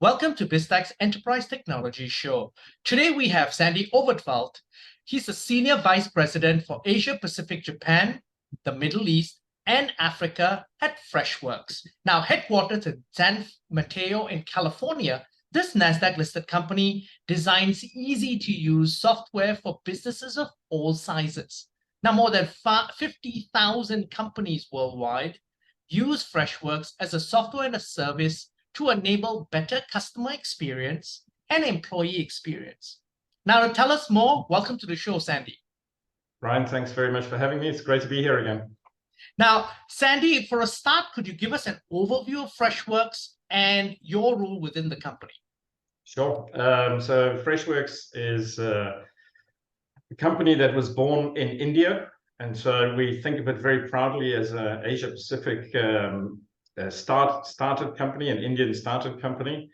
Welcome to Biztech's Enterprise Technology Show. Today we have Sandie Overtveld. He's the Senior Vice President for Asia Pacific, Japan, the Middle East, and Africa at Freshworks. Now, headquartered in San Mateo in California, this NASDAQ-listed company designs easy-to-use software for businesses of all sizes. Now, more than 50,000 companies worldwide use Freshworks as a software and a service to enable better customer experience and employee experience. Now, to tell us more, welcome to the show, Sandie. Ryan, thanks very much for having me. It's great to be here again. Now, Sandie, for a start, could you give us an overview of Freshworks and your role within the company? Sure. So Freshworks is a company that was born in India. And so we think of it very proudly as an Asia-Pacific startup company, an Indian startup company.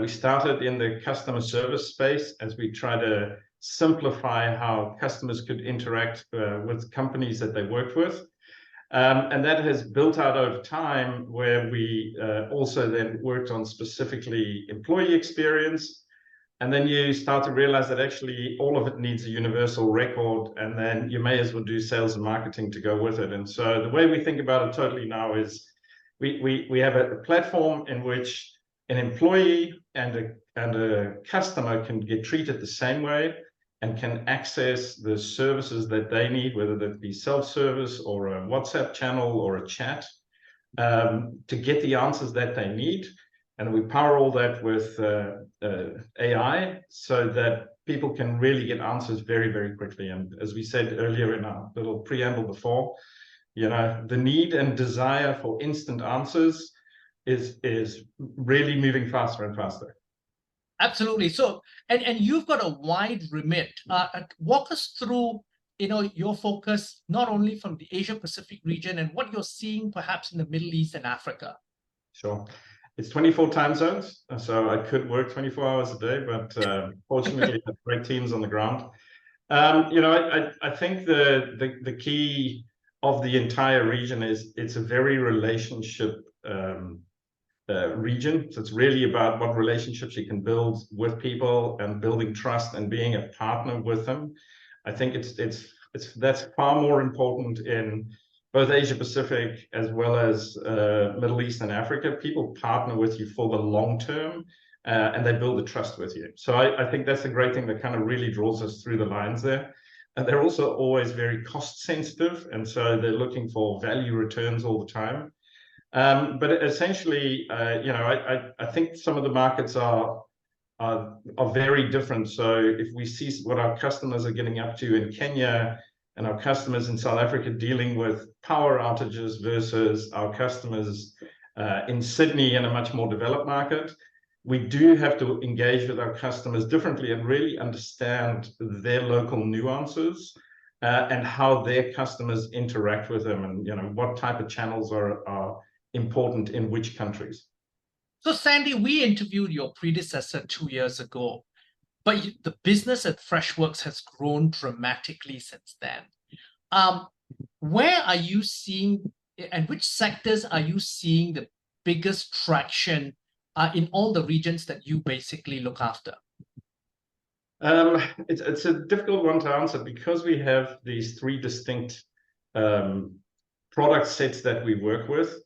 We started in the customer service space as we try to simplify how customers could interact with companies that they worked with. And that has built out over time, where we also then worked on specifically employee experience. And then you start to realize that actually all of it needs a universal record, and then you may as well do sales and marketing to go with it. And so the way we think about it totally now is we have a platform in which an employee and a customer can get treated the same way and can access the services that they need, whether that be self-service or a WhatsApp channel or a chat, to get the answers that they need. And we power all that with AI so that people can really get answers very, very quickly. And as we said earlier in our little preamble before, you know, the need and desire for instant answers is really moving faster and faster. Absolutely. So, and you've got a wide remit. Walk us through, your focus, not only from the Asia Pacific region and what you're seeing perhaps in the Middle East and Africa. Sure. It's 24 time zones, so I could work 24 hours a day, but fortunately, I have great teams on the ground. I think the key of the entire region is it's a very relationship region. So it's really about what relationships you can build with people and building trust and being a partner with them. I think that's far more important in both Asia Pacific as well as Middle East and Africa. People partner with you for the long term, and they build the trust with you. So I think that's the great thing that kind of really draws us through the lines there. And they're also always very cost sensitive, and so they're looking for value returns all the time. But essentially, I think some of the markets are very different. So if we see what our customers are getting up to in Kenya, and our customers in South Africa dealing with power outages versus our customers in Sydney in a much more developed market, we do have to engage with our customers differently and really understand their local nuances and how their customers interact with them, and what type of channels are important in which countries. So, Sandie, we interviewed your predecessor 2 years ago, but the business at Freshworks has grown dramatically since then. Where are you seeing, and which sectors are you seeing the biggest traction in all the regions that you basically look after? It's a difficult one to answer because we have these three distinct product sets that we work with.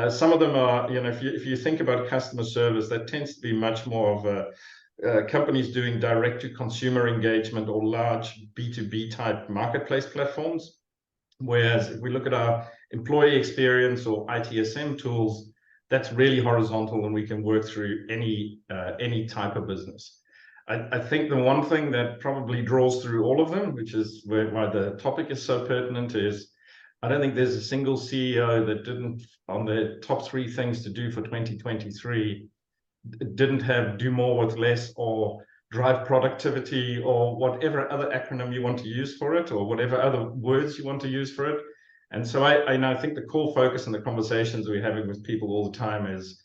Some of them are, if you think about customer service, that tends to be much more of a companies doing direct-to-consumer engagement or large B2B type marketplace platforms. Whereas if we look at our employee experience or ITSM tools, that's really horizontal and we can work through any type of business. I think the one thing that probably draws through all of them, which is why the topic is so pertinent, is I don't think there's a single CEO that didn't, on their top 3 things to do for 2023, didn't have do more with less or drive productivity or whatever other acronym you want to use for it or whatever other words you want to use for it. And so I think the core focus in the conversations we're having with people all the time is,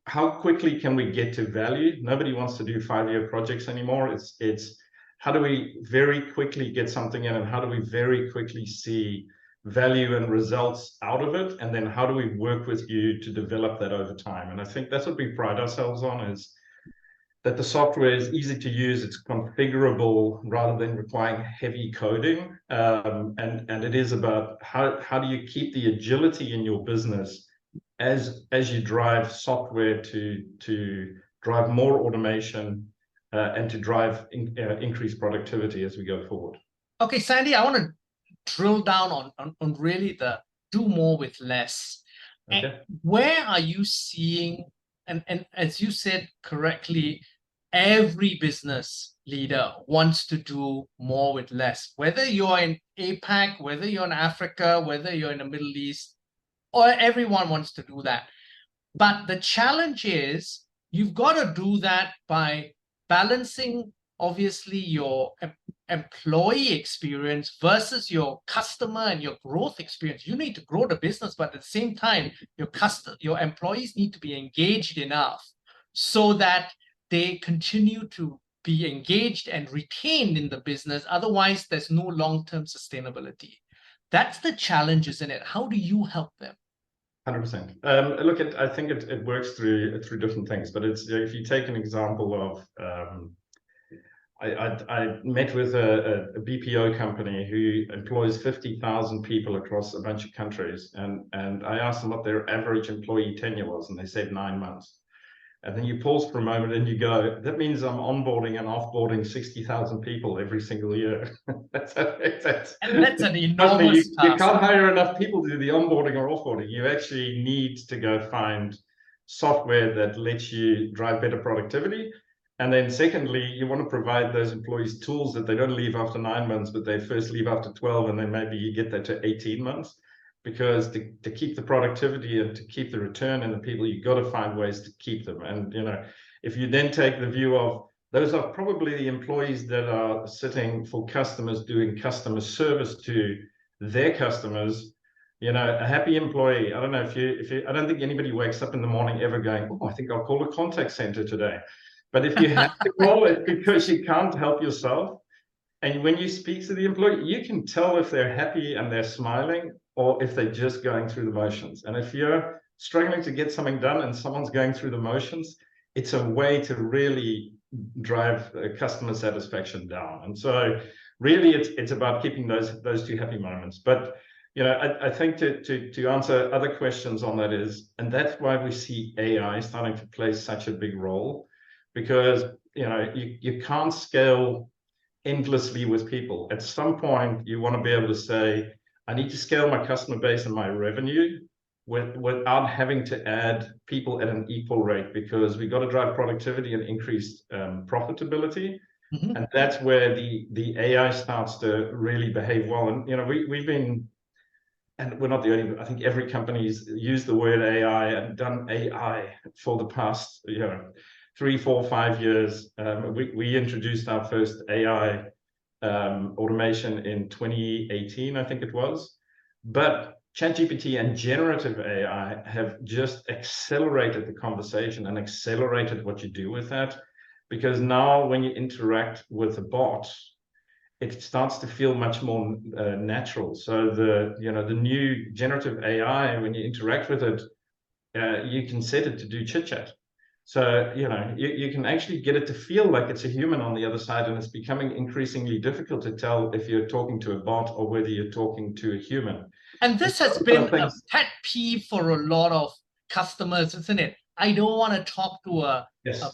how quickly can we get to value? Nobody wants to do 5-year projects anymore. It's how do we very quickly get something in, and how do we very quickly see value and results out of it, and then how do we work with you to develop that over time. And I think that's what we pride ourselves on, is that the software is easy to use, it's configurable rather than requiring heavy coding. And it is about how do you keep the agility in your business as you drive software to drive more automation and to drive increased productivity as we go forward. Okay, Sandie, I want to drill down on really the do more with less. Okay. And where are you seeing, and as you said correctly, every business leader wants to do more with less, whether you're in APAC, whether you're in Africa, whether you're in the Middle East, or everyone wants to do that. But the challenge is you've got to do that by balancing, obviously, your employee experience versus your customer and your growth experience. You need to grow the business, but at the same time, your employees need to be engaged enough so that they continue to be engaged and retained in the business. Otherwise, there's no long-term sustainability. That's the challenge, isn't it? How do you help them? 100%. Look, I think it works through different things, but it's, if you take an example of, I met with a BPO company who employs 50,000 people across a bunch of countries, and I asked them what their average employee tenure was, and they said 9 months. And then you pause for a moment and you go, that means I'm onboarding and offboarding 60,000 people every single year. that's an enormous you task. can't hire enough people to do the onboarding or offboarding. You actually need to go find software that lets you drive better productivity. And then secondly, you want to provide those employees tools that they don't leave after 9 months, but they first leave after 12, and then maybe you get that to 18 months. Because to keep the productivity and to keep the return in the people, you've got to find ways to keep them. And, you know, if you then take the view of those are probably the employees that are sitting for customers, doing customer service to their customers, you know, a happy employee. I don't know if you, I don't think anybody wakes up in the morning ever going, oh, I think I'll call a contact center today. But if you have to call it because you can't help yourself, and when you speak to the employee, you can tell if they're happy and they're smiling, or if they're just going through the motions. And if you're struggling to get something done and someone's going through the motions, it's a way to really drive customer satisfaction down. And so really it's about keeping those two happy moments. But you know, I think to answer other questions on that is, and that's why we see AI starting to play such a big role, because you know, you can't scale endlessly with people. At some point, you want to be able to say, I need to scale my customer base and my revenue without having to add people at an equal rate, because we've got to drive productivity and increased profitability. Mm-hmm. And that's where the AI starts to really behave well. And, you know, we've been, and we're not the only, I think every company's used the word AI and done AI for the past, you know, 3, 4, 5 years. We introduced our first AI automation in 2018, I think it was. But ChatGPT and generative AI have just accelerated the conversation and accelerated what you do with that. Because now when you interact with a bot, it starts to feel much more natural. So the new generative AI, when you interact with it, you can set it to do chit chat. So, you know, you can actually get it to feel like it's a human on the other side, and it's becoming increasingly difficult to tell if you're talking to a bot or whether you're talking to a human. And this has been a pet peeve for a lot of customers, isn't it? I don't want to talk to a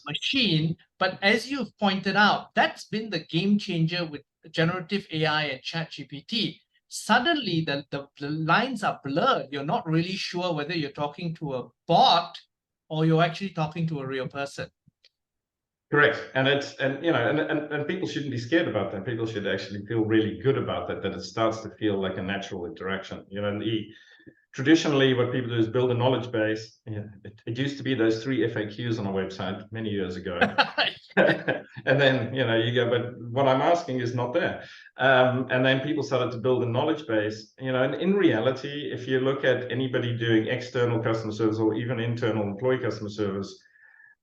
machine, but as you've pointed out, that's been the game changer with generative AI and ChatGPT. Suddenly, the lines are blurred. You're not really sure whether you're talking to a bot or you're actually talking to a real person. Correct. And you know, and people shouldn't be scared about that. People should actually feel really good about that it starts to feel like a natural interaction. You know, traditionally what people do is build a knowledge base. You know, it used to be those 3 FAQs on a website many years ago. And then, you know, you go, but what I'm asking is not there. And then people started to build a knowledge base, you know, and in reality, if you look at anybody doing external customer service or even internal employee customer service,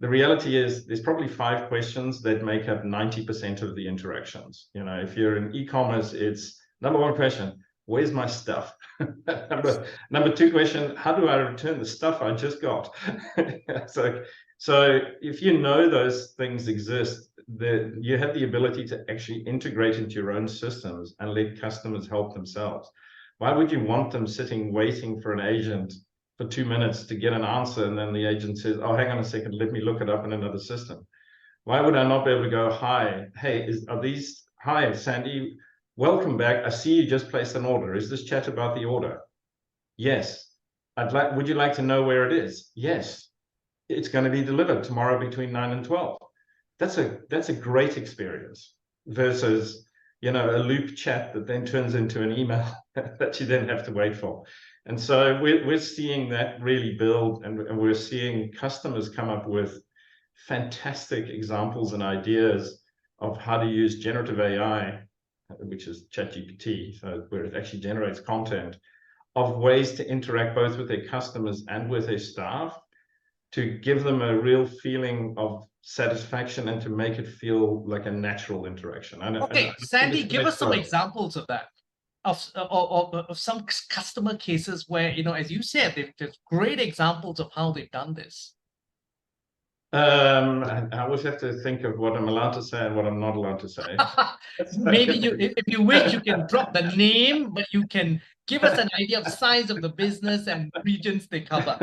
the reality is there's probably 5 questions that make up 90% of the interactions. You know, if you're in e-commerce, it's number 1 question, Where's my stuff? number two question, how do I return the stuff I just got? So if you know those things exist, you have the ability to actually integrate into your own systems and let customers help themselves. Why would you want them sitting waiting for an agent for 2 minutes to get an answer, and then the agent says, oh, hang on a second, let me look it up in another system? Why would I not be able to go, hi, hey, hi, Sandie, welcome back. I see you just placed an order. Is this chat about the order? Yes. Would you like to know where it is? Yes. It's going to be delivered tomorrow between 9 and 12. That's a great experience versus, a loop chat that then turns into an email that you then have to wait for. And so we're seeing that really build, and we're seeing customers come up with fantastic examples and ideas of how to use generative AI, which is ChatGPT, so where it actually generates content, of ways to interact both with their customers and with their staff to give them a real feeling of satisfaction and to make it feel like a natural interaction. Okay, Sandie, give us some examples of that, of some customer cases where, as you said, there's great examples of how they've done this. I always have to think of what I'm allowed to say and what I'm not allowed to say. Maybe if you wish, you can drop the name, but you can give us an idea of size of the business and regions they cover.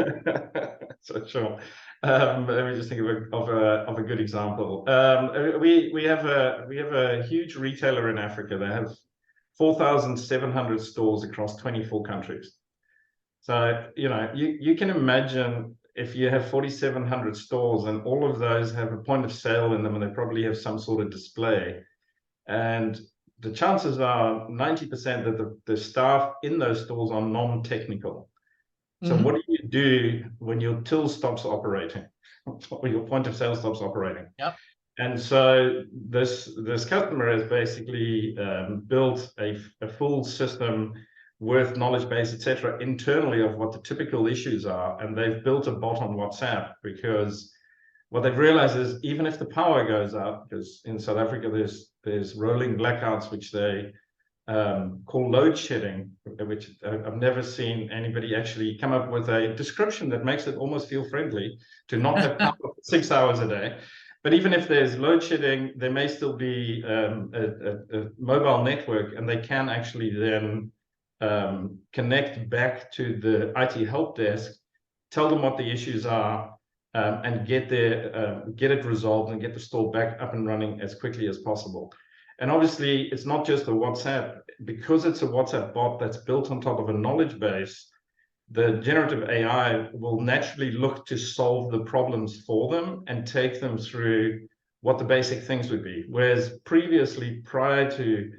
So sure. Let me just think of a good example. We have a huge retailer in Africa. They have 4,700 stores across 24 countries. So you can imagine if you have 4,700 stores and all of those have a point of sale in them, and they probably have some sort of display, and the chances are 90% that the staff in those stores are non-technical. So what do you do when your till stops operating, or your point of sale stops operating? Yep. And so this customer has basically built a full system with knowledge base, etc., internally of what the typical issues are, and they've built a bot on WhatsApp, because what they've realized is even if the power goes out, because in South Africa there's rolling blackouts, which they call load shedding, which I've never seen anybody actually come up with a description that makes it almost feel friendly to not have power for 6 hours a day. But even if there's load shedding, there may still be a mobile network, and they can actually then connect back to the IT help desk, tell them what the issues are, and get it resolved and get the store back up and running as quickly as possible. And obviously, it's not just a WhatsApp, because it's a WhatsApp bot that's built on top of a knowledge base. The generative AI will naturally look to solve the problems for them and take them through what the basic things would be. Whereas previously, prior to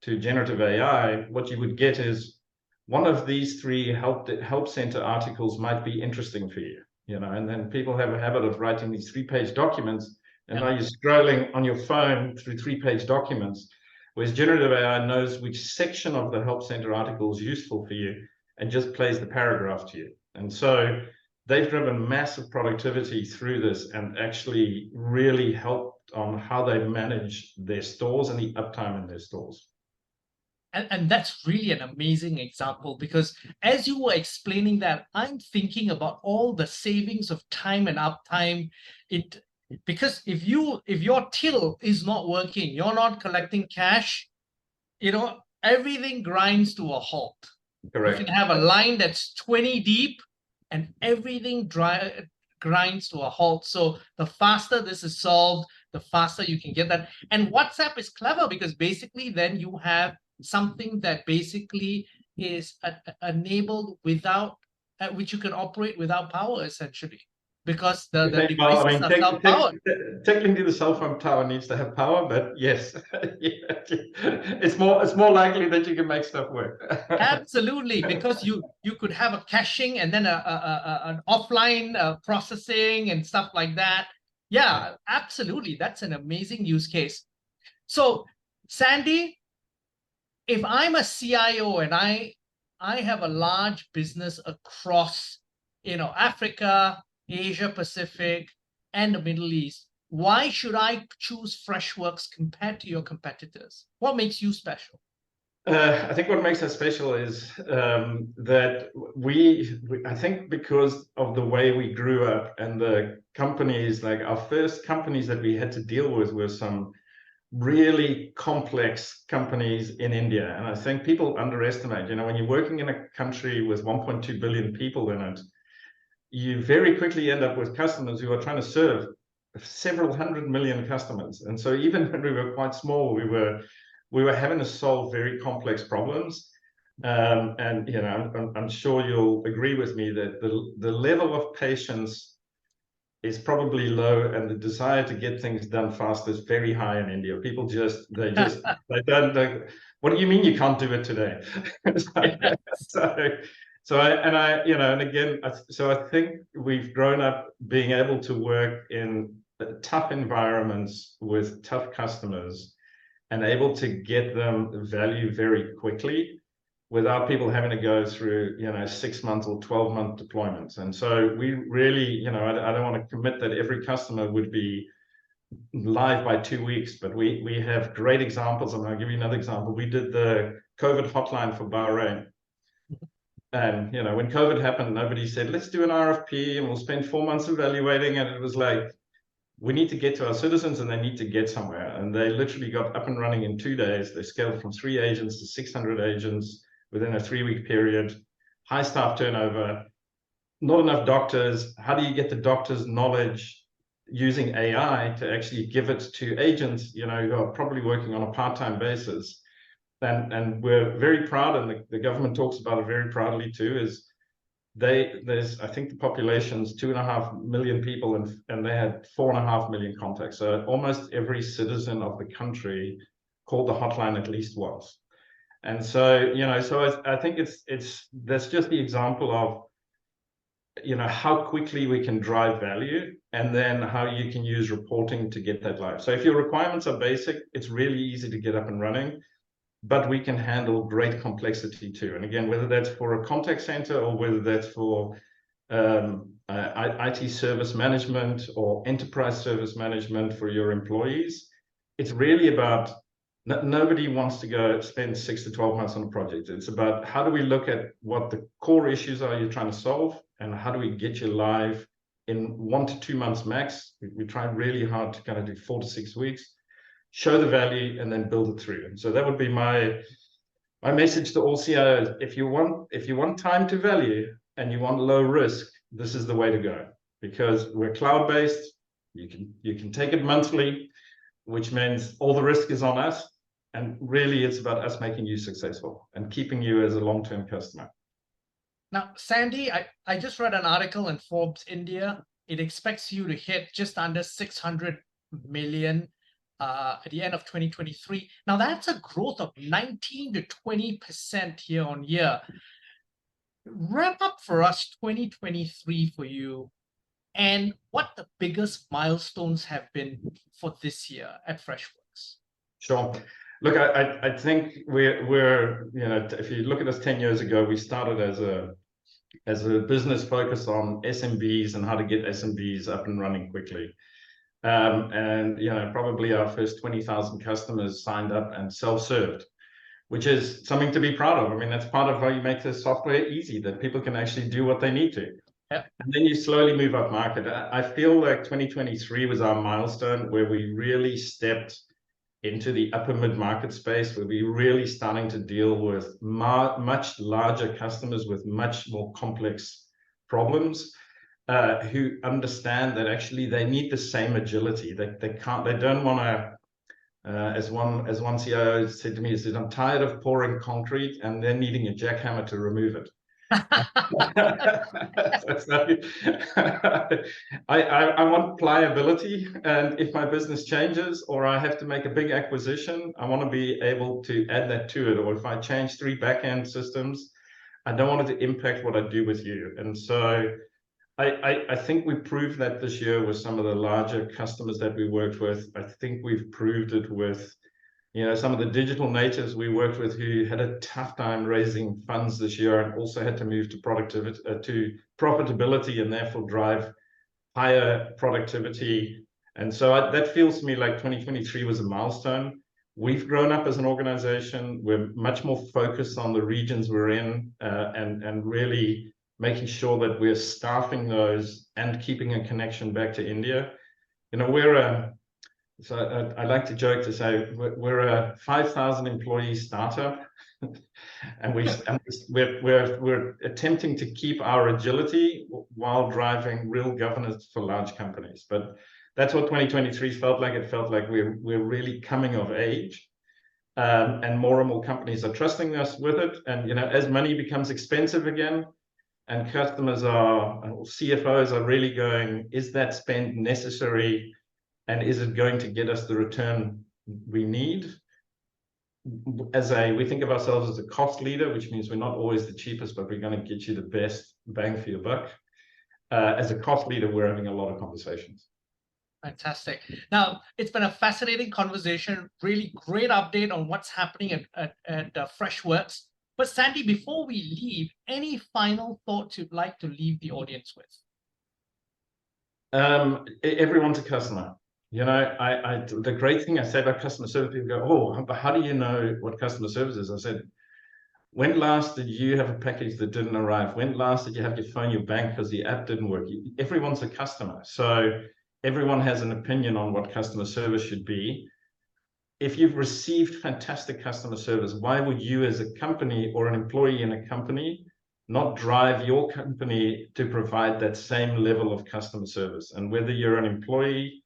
generative AI, what you would get is one of these three help center articles might be interesting for you, and then people have a habit of writing these 3-page documents, and now you're scrolling on your phone through 3-page documents, whereas generative AI knows which section of the help center article is useful for you and just plays the paragraph to you. And so they've driven massive productivity through this and actually really helped on how they manage their stores and the uptime in their stores. And that's really an amazing example, because as you were explaining that, I'm thinking about all the savings of time and uptime. Because if your till is not working, you're not collecting cash, everything grinds to a halt. Correct. You can have a line that's 20 deep and everything grinds to a halt. So the faster this is solved, the faster you can get that. And WhatsApp is clever, because basically then you have something that basically is enabled without, which you can operate without power, essentially, because the devices are self-powered. Technically, the cell phone tower needs to have power, but yes, it's more likely that you can make stuff work. Absolutely, because you could have a caching and then an offline processing and stuff like that. Yeah, absolutely, that's an amazing use case. So, Sandie, if I'm a CIO and I have a large business across, Africa, Asia Pacific, and the Middle East, why should I choose Freshworks compared to your competitors? What makes you special? I think what makes us special is that I think because of the way we grew up and the companies, like our first companies that we had to deal with were some really complex companies in India. And I think people underestimate, when you're working in a country with 1.2 billion people in it, you very quickly end up with customers who are trying to serve several hundred million customers. And so even when we were quite small, we were having to solve very complex problems. And I'm sure you'll agree with me that the level of patience is probably low, and the desire to get things done fast is very high in India. People they don't. What do you mean you can't do it today? So I think we've grown up being able to work in tough environments with tough customers and able to get them value very quickly without people having to go through 6 month or 12-month deployments. And so we really, I don't want to commit that every customer would be live by 2 weeks, but we have great examples. And I'll give you another example. We did the COVID hotline for Bahrain. And when COVID happened, nobody said, let's do an RFP and we'll spend 4 months evaluating. And it was like, we need to get to our citizens and they need to get somewhere. And they literally got up and running in 2 days. They scaled from 3 agents to 600 agents within a 3-week period, high staff turnover, not enough doctors. How do you get the doctors' knowledge using AI to actually give it to agents, who are probably working on a part-time basis? And we're very proud, and the government talks about it very proudly too, is I think the population's 2.5 million people, and they had 4.5 million contacts. So almost every citizen of the country called the hotline at least once. And so, I think that's just the example of, how quickly we can drive value, and then how you can use reporting to get that live. So if your requirements are basic, it's really easy to get up and running, but we can handle great complexity too. And again, whether that's for a contact center or whether that's for IT service management or enterprise service management for your employees, it's really about, nobody wants to go spend 6 to 12 months on a project. It's about, how do we look at what the core issues are you're trying to solve, and how do we get you live in 1 to 2 months max. We try really hard to kind of do 4 to 6 weeks, show the value, and then build it through. And so that would be my message to all CIOs. If you want time to value and you want low risk, this is the way to go, because we're cloud-based. You can take it monthly, which means all the risk is on us. And really, it's about us making you successful and keeping you as a long-term customer. Now, Sandie, I just read an article in Forbes India. It expects you to hit just under 600 million at the end of 2023. Now, that's a growth of 19 to 20% year on year. Wrap up for us 2023 for you, and what the biggest milestones have been for this year at Freshworks. Sure. Look, I think we're if you look at us 10 years ago, we started as a business focused on SMBs and how to get SMBs up and running quickly. And probably our first 20,000 customers signed up and self-served, which is something to be proud of. I mean, that's part of how you make the software easy, that people can actually do what they need to. Yep. And then you slowly move up market. I feel like 2023 was our milestone where we really stepped into the upper mid-market space, where we're really starting to deal with much larger customers with much more complex problems, who understand that actually they need the same agility. They don't want to, as one CIO said to me, he said, I'm tired of pouring concrete and then needing a jackhammer to remove it. I want pliability, and if my business changes or I have to make a big acquisition, I want to be able to add that to it. Or if I change 3 back-end systems, I don't want it to impact what I do with you. And so I think we proved that this year with some of the larger customers that we worked with. I think we've proved it with some of the digital natives we worked with who had a tough time raising funds this year and also had to move to profitability and therefore drive higher productivity. And so that feels to me like 2023 was a milestone. We've grown up as an organization. We're much more focused on the regions we're in, and really making sure that we're staffing those and keeping a connection back to India. You know, so I like to joke to say we're a 5,000 employee startup, and we're attempting to keep our agility while driving real governance for large companies. But that's what 2023 felt like. It felt like we're really coming of age, and more companies are trusting us with it. And you know, as money becomes expensive again, and customers or CFOs are really going, is that spend necessary? And is it going to get us the return we need? We think of ourselves as a cost leader, which means we're not always the cheapest, but we're going to get you the best bang for your buck. As a cost leader, we're having a lot of conversations. Fantastic. Now, it's been a fascinating conversation, really great update on what's happening at Freshworks. But Sandie, before we leave, any final thoughts you'd like to leave the audience with? Everyone's a customer. You know, the great thing I say about customer service, people go, oh, but how do you know what customer service is? I said, when last did you have a package that didn't arrive? When last did you have to phone your bank because the app didn't work? Everyone's a customer. So everyone has an opinion on what customer service should be. If you've received fantastic customer service, why would you as a company or an employee in a company not drive your company to provide that same level of customer service? And whether you're an employee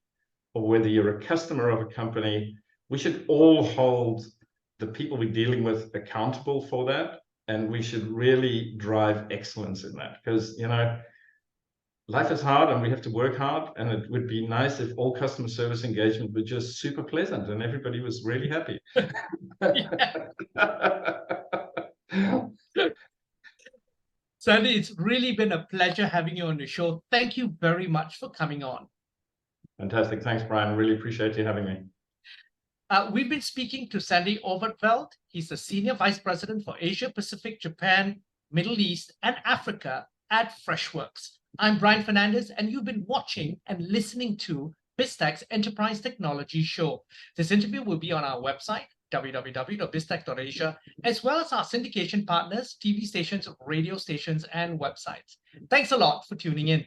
or whether you're a customer of a company, we should all hold the people we're dealing with accountable for that. And we should really drive excellence in that, because, you know, life is hard and we have to work hard, and it would be nice if all customer service engagement were just super pleasant and everybody was really happy. Sandie, it's really been a pleasure having you on the show. Thank you very much for coming on. Fantastic. Thanks, Brian. Really appreciate you having me. We've been speaking to Sandie Overtveld. He's the Senior Vice President for Asia Pacific, Japan, Middle East, and Africa at Freshworks. I'm Brian Fernandez, and you've been watching and listening to Biztech's Enterprise Technology Show. This interview will be on our website, www.biztech.asia, as well as our syndication partners, TV stations, radio stations, and websites. Thanks a lot for tuning in.